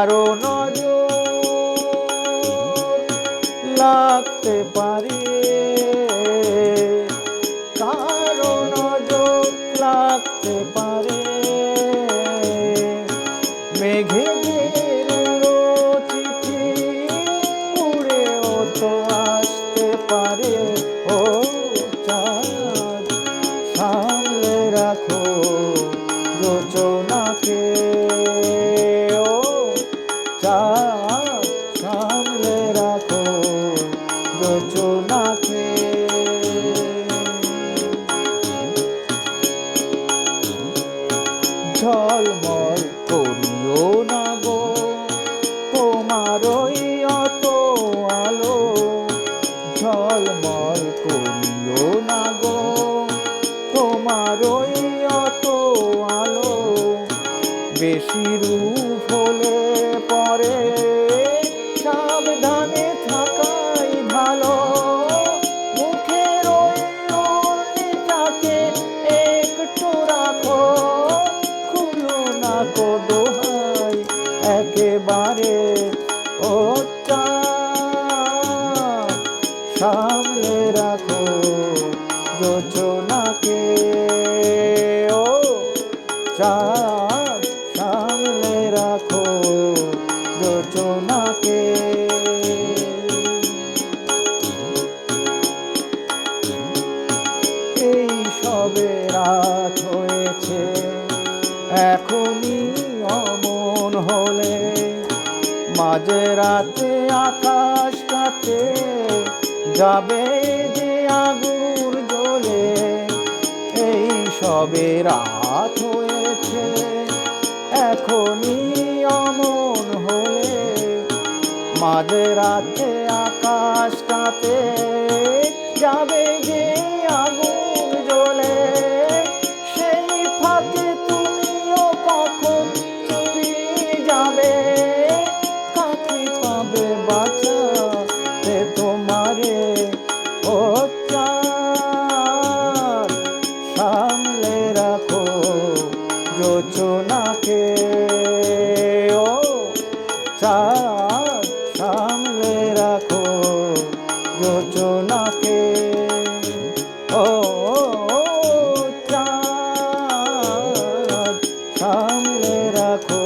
কারো নজর লাগতে পারে, কারো নজর লাগতে পারে। মেঘেদের উড়ো চিঠি উড়েও তো আসতে পারে। ও চাঁদ সামলে রাখো যোজনাকে, ও চাঁদ সামলে রাখো যোজনাকে। ঝলমল করিও না গো তোমারই অত আলো, ঝলমল করিও না গো তোমারই অত আলো। বেশি রূপ হলে পরে সাবধানে থাকাই ভালো। মুখের ওই ওড়নিটাকে একটু রাখো, খুলো না কো দোহাই একেবারে। ও চাঁদ সামলে রাখো যোজনাকে, ও চাঁদ সামলে রাখো যোজনাকে। এই সবে রাত হয়েছে, এখনই অমন হলে মাঝে রাতে আকাশটাতে যাবে যে আগুন জ্বলে। এই সবে রাত হয়েছে, এখনই অমন হলে মাঝে রাতে আকাশটাতে যাবে যে আগুন জ্বলে। সেই ফাঁকে তুমিও কখন চুরিয়ে যাবে, কাকে পাবে বাঁচাতে তোমারে। ও চাঁদ সামলে রাখো যোজনাকে, ও চাঁদ সামলে রাখো যোজনাকে। ও চাঁদ সামলে রাখো